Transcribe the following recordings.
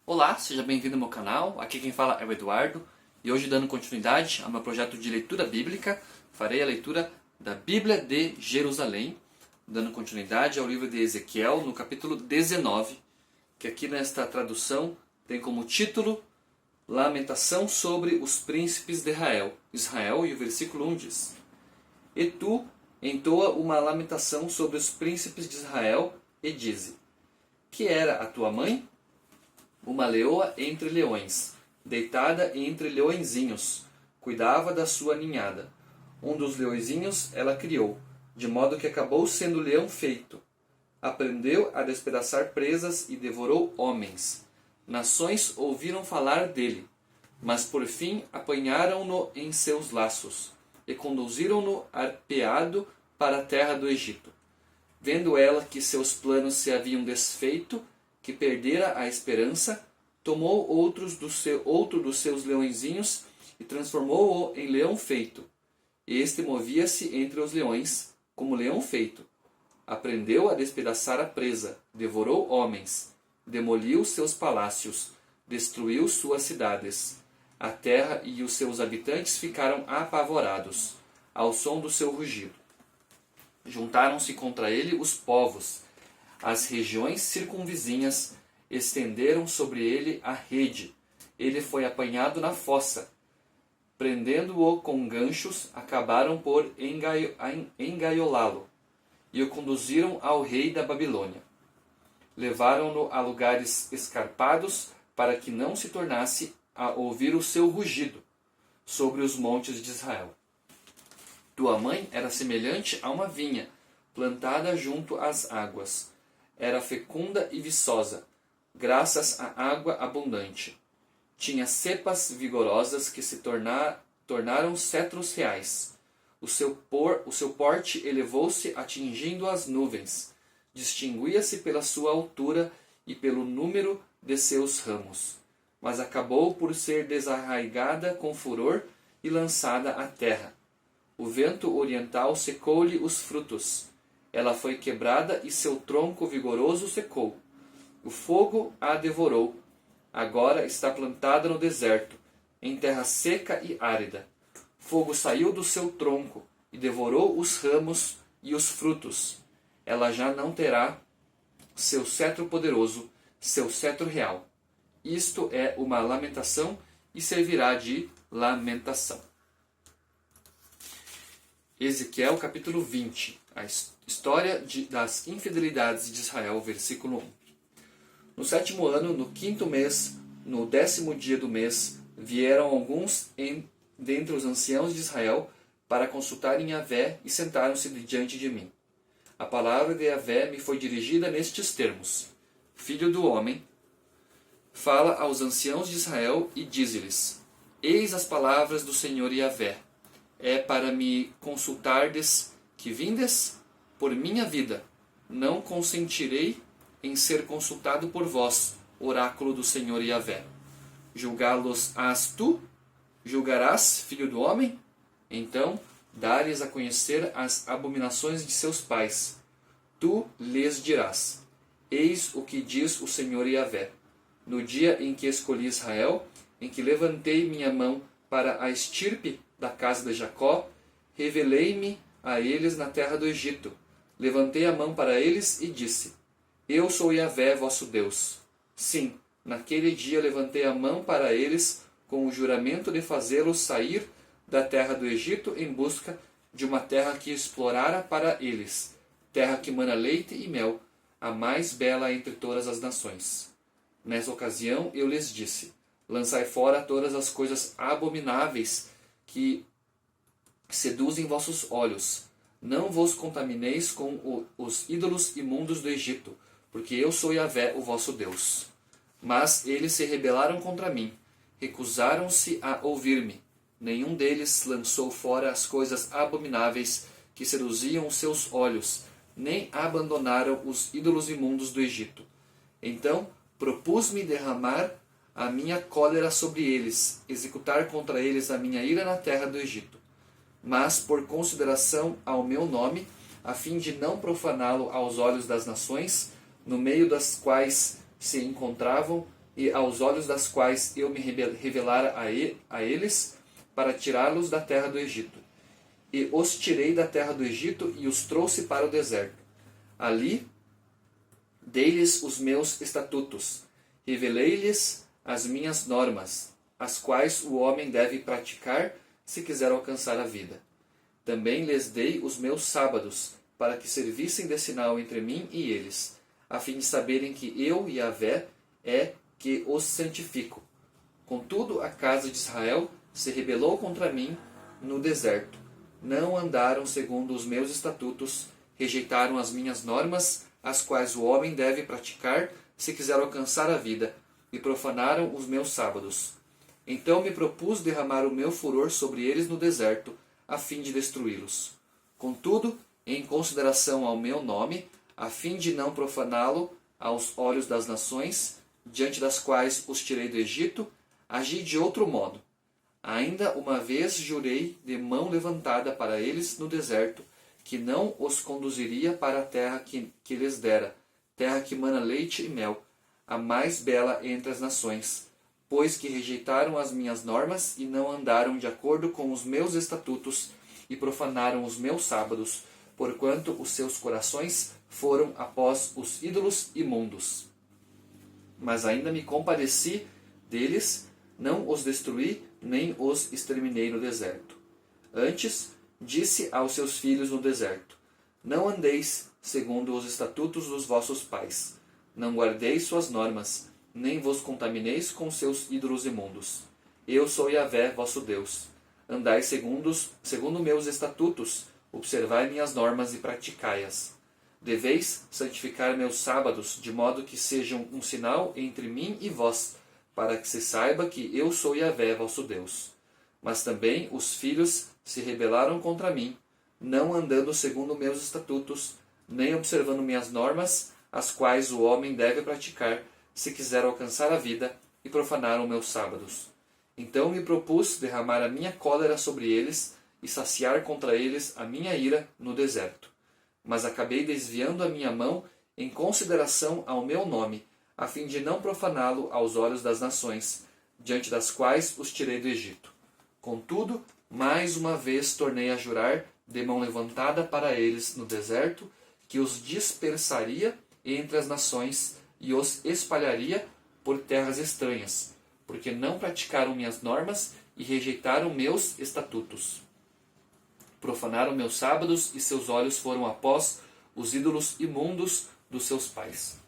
Olá, seja bem-vindo ao meu canal. Aqui quem fala é o Eduardo e hoje, dando continuidade ao meu projeto de leitura bíblica, farei a leitura da Bíblia de Jerusalém, dando continuidade ao livro de Ezequiel, no capítulo 19, que aqui nesta tradução tem como título Lamentação sobre os príncipes de Israel, e o versículo 1 diz: E tu entoa uma lamentação sobre os príncipes de Israel e dize: Que era a tua mãe? Uma leoa entre leões, deitada entre leõezinhos, cuidava da sua ninhada. Um dos leõezinhos ela criou, de modo que acabou sendo leão feito. Aprendeu a despedaçar presas e devorou homens. Nações ouviram falar dele, mas por fim apanharam-no em seus laços e conduziram-no arpeado para a terra do Egito. Vendo ela que seus planos se haviam desfeito, que perdera a esperança, tomou outro dos seus leõezinhos e transformou-o em leão feito. Este movia-se entre os leões, como leão feito. Aprendeu a despedaçar a presa, devorou homens, demoliu seus palácios, destruiu suas cidades. A terra e os seus habitantes ficaram apavorados, ao som do seu rugido. Juntaram-se contra ele os povos. As regiões circunvizinhas estenderam sobre ele a rede. Ele foi apanhado na fossa. Prendendo-o com ganchos, acabaram por engaiolá-lo e o conduziram ao rei da Babilônia. Levaram-no a lugares escarpados para que não se tornasse a ouvir o seu rugido sobre os montes de Israel. Tua mãe era semelhante a uma vinha plantada junto às águas. Era fecunda e viçosa, graças à água abundante. Tinha cepas vigorosas que se tornaram cetros reais. O seu porte elevou-se atingindo as nuvens. Distinguia-se pela sua altura e pelo número de seus ramos. Mas acabou por ser desarraigada com furor e lançada à terra. O vento oriental secou-lhe os frutos. Ela foi quebrada e seu tronco vigoroso secou. O fogo a devorou. Agora está plantada no deserto, em terra seca e árida. Fogo saiu do seu tronco e devorou os ramos e os frutos. Ela já não terá seu cetro poderoso, seu cetro real. Isto é uma lamentação e servirá de lamentação. Ezequiel capítulo 20. A história das infidelidades de Israel, versículo 1. No 7º ano, no 5º mês, no 10º dia do mês, vieram alguns dentre os anciãos de Israel para consultarem Yahvé e sentaram-se diante de mim. A palavra de Yahvé me foi dirigida nestes termos: Filho do homem, fala aos anciãos de Israel e dize-lhes: Eis as palavras do Senhor Yahvé. É para me consultardes que vindes? Por minha vida, não consentirei em ser consultado por vós, oráculo do Senhor Yahvé. Julgá-los-ás tu? Julgarás, filho do homem? Então, dá-lhes a conhecer as abominações de seus pais. Tu lhes dirás: Eis o que diz o Senhor Yahvé. No dia em que escolhi Israel, em que levantei minha mão para a estirpe da casa de Jacó, revelei-me a eles na terra do Egito. Levantei a mão para eles e disse: Eu sou Yahvé, vosso Deus. Sim, naquele dia levantei a mão para eles com o juramento de fazê-los sair da terra do Egito em busca de uma terra que explorara para eles, terra que mana leite e mel, a mais bela entre todas as nações. Nessa ocasião eu lhes disse: Lançai fora todas as coisas abomináveis que seduzem vossos olhos. Não vos contamineis com os ídolos imundos do Egito, porque eu sou Yahvé, o vosso Deus. Mas eles se rebelaram contra mim, recusaram-se a ouvir-me. Nenhum deles lançou fora as coisas abomináveis que seduziam os seus olhos, nem abandonaram os ídolos imundos do Egito. Então propus-me derramar a minha cólera sobre eles, executar contra eles a minha ira na terra do Egito. Mas, por consideração ao meu nome, a fim de não profaná-lo aos olhos das nações, no meio das quais se encontravam, e aos olhos das quais eu me revelara a eles, para tirá-los da terra do Egito. E os tirei da terra do Egito e os trouxe para o deserto. Ali dei-lhes os meus estatutos, revelei-lhes as minhas normas, as quais o homem deve praticar se quiser alcançar a vida. Também lhes dei os meus sábados, para que servissem de sinal entre mim e eles, a fim de saberem que eu, Yahvé, é que os santifico. Contudo, a casa de Israel se rebelou contra mim no deserto. Não andaram segundo os meus estatutos, rejeitaram as minhas normas, as quais o homem deve praticar se quiser alcançar a vida, e profanaram os meus sábados. Então me propus derramar o meu furor sobre eles no deserto, a fim de destruí-los. Contudo, em consideração ao meu nome, a fim de não profaná-lo aos olhos das nações, diante das quais os tirei do Egito, agi de outro modo. Ainda uma vez jurei de mão levantada para eles no deserto, que não os conduziria para a terra que lhes dera, terra que mana leite e mel, a mais bela entre as nações, pois que rejeitaram as minhas normas e não andaram de acordo com os meus estatutos e profanaram os meus sábados, porquanto os seus corações foram após os ídolos imundos. Mas ainda me compadeci deles, não os destruí, nem os exterminei no deserto. Antes, disse aos seus filhos no deserto: não andeis segundo os estatutos dos vossos pais, não guardeis suas normas, nem vos contamineis com seus ídolos imundos. Eu sou Yahvé, vosso Deus. Andai segundo meus estatutos, observai minhas normas e praticai-as. Deveis santificar meus sábados, de modo que sejam um sinal entre mim e vós, para que se saiba que eu sou Yahvé, vosso Deus. Mas também os filhos se rebelaram contra mim, não andando segundo meus estatutos, nem observando minhas normas, as quais o homem deve praticar, se quiser alcançar a vida, e profanaram meus sábados. Então me propus derramar a minha cólera sobre eles e saciar contra eles a minha ira no deserto. Mas acabei desviando a minha mão em consideração ao meu nome, a fim de não profaná-lo aos olhos das nações, diante das quais os tirei do Egito. Contudo, mais uma vez tornei a jurar, de mão levantada para eles no deserto, que os dispersaria entre as nações e os espalharia por terras estranhas, porque não praticaram minhas normas e rejeitaram meus estatutos. Profanaram meus sábados e seus olhos foram após os ídolos imundos dos seus pais.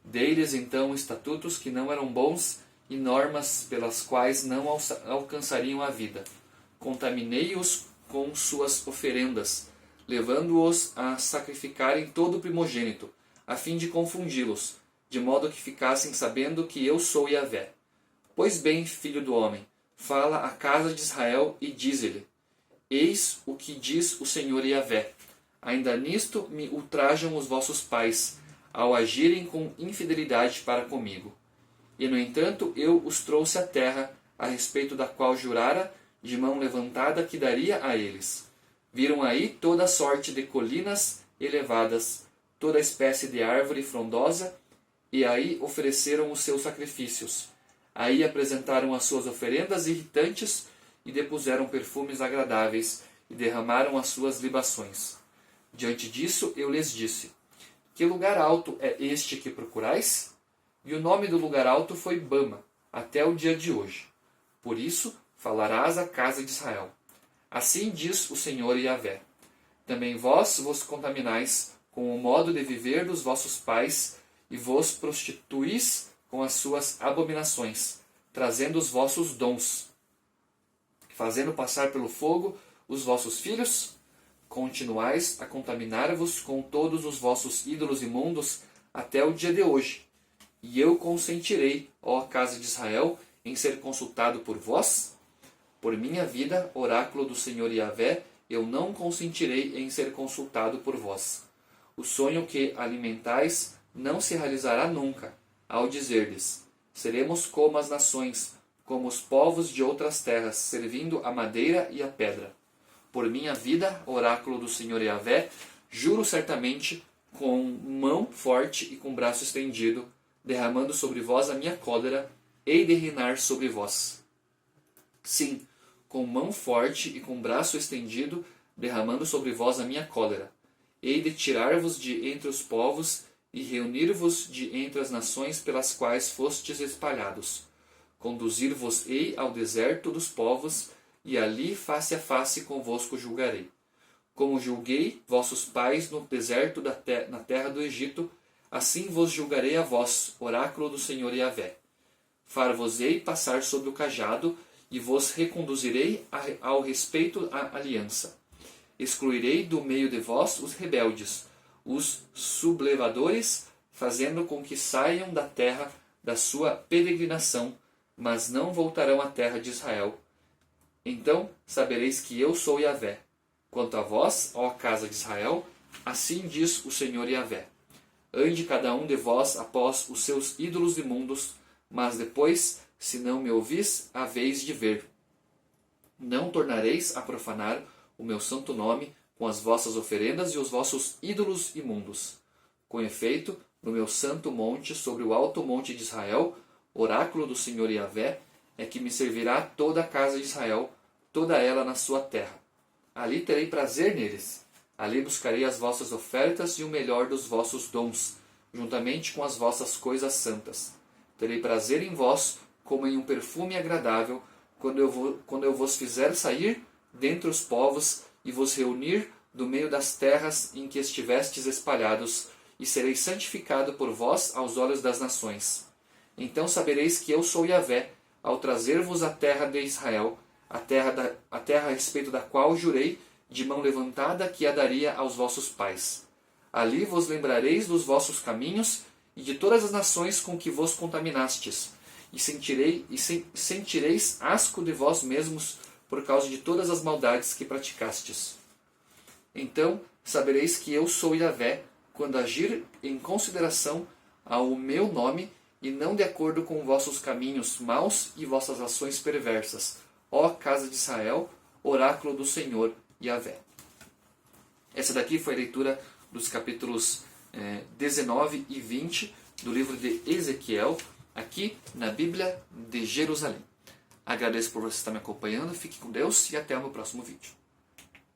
Dei-lhes então estatutos que não eram bons e normas pelas quais não alcançariam a vida. Contaminei-os com suas oferendas, levando-os a sacrificarem todo o primogênito, a fim de confundi-los, de modo que ficassem sabendo que eu sou Yahvé. Pois bem, filho do homem, fala à casa de Israel e dize-lhe: eis o que diz o Senhor Yahvé. Ainda nisto me ultrajam os vossos pais, ao agirem com infidelidade para comigo. E, no entanto, eu os trouxe à terra, a respeito da qual jurara, de mão levantada, que daria a eles. Viram aí toda sorte de colinas elevadas, toda espécie de árvore frondosa, e aí ofereceram os seus sacrifícios. Aí apresentaram as suas oferendas irritantes, e depuseram perfumes agradáveis, e derramaram as suas libações. Diante disso eu lhes disse: que lugar alto é este que procurais? E o nome do lugar alto foi Bama, até o dia de hoje. Por isso falarás à casa de Israel: assim diz o Senhor Yahvé: também vos contaminais com o modo de viver dos vossos pais, e vos prostituís com as suas abominações, trazendo os vossos dons, fazendo passar pelo fogo os vossos filhos. Continuais a contaminar-vos com todos os vossos ídolos imundos até o dia de hoje. E eu consentirei, ó casa de Israel, em ser consultado por vós? Por minha vida, oráculo do Senhor Yahvé, eu não consentirei em ser consultado por vós. O sonho que alimentais não se realizará nunca, ao dizer-lhes: seremos como as nações, como os povos de outras terras, servindo a madeira e a pedra. Por minha vida, oráculo do Senhor Yahvé, juro certamente, com mão forte e com braço estendido, derramando sobre vós a minha cólera, hei de reinar sobre vós. Sim, com mão forte e com braço estendido, derramando sobre vós a minha cólera. Hei de tirar-vos de entre os povos e reunir-vos de entre as nações pelas quais fostes espalhados. Conduzir-vos-ei ao deserto dos povos, e ali face a face convosco julgarei. Como julguei vossos pais no deserto na terra do Egito, assim vos julgarei a vós, oráculo do Senhor Yahvé. Far-vos-ei passar sobre o cajado, e vos reconduzirei ao respeito à aliança. Excluirei do meio de vós os rebeldes, os sublevadores, fazendo com que saiam da terra da sua peregrinação, mas não voltarão à terra de Israel. Então sabereis que eu sou Yahvé. Quanto a vós, ó casa de Israel, assim diz o Senhor Yahvé. Ande cada um de vós após os seus ídolos imundos, mas depois, se não me ouvis, haveis de ver. Não tornareis a profanar o meu santo nome com as vossas oferendas e os vossos ídolos imundos. Com efeito, no meu santo monte, sobre o alto monte de Israel, oráculo do Senhor Yahvé, é que me servirá toda a casa de Israel, toda ela na sua terra. Ali terei prazer neles. Ali buscarei as vossas ofertas e o melhor dos vossos dons, juntamente com as vossas coisas santas. Terei prazer em vós, como em um perfume agradável, quando eu vos fizer sair dentre os povos e vos reunir do meio das terras em que estivestes espalhados, e serei santificado por vós aos olhos das nações. Então sabereis que eu sou Yahvé, ao trazer-vos a terra de Israel, a terra a respeito da qual jurei de mão levantada que a daria aos vossos pais. Ali vos lembrareis dos vossos caminhos e de todas as nações com que vos contaminastes, e sentireis asco de vós mesmos por causa de todas as maldades que praticastes. Então sabereis que eu sou Yahvé, quando agir em consideração ao meu nome, e não de acordo com vossos caminhos maus e vossas ações perversas, ó casa de Israel, oráculo do Senhor Yahvé. Essa daqui foi a leitura dos capítulos 19 e 20 do livro de Ezequiel, aqui na Bíblia de Jerusalém. Agradeço por você estar me acompanhando, fique com Deus e até o meu próximo vídeo.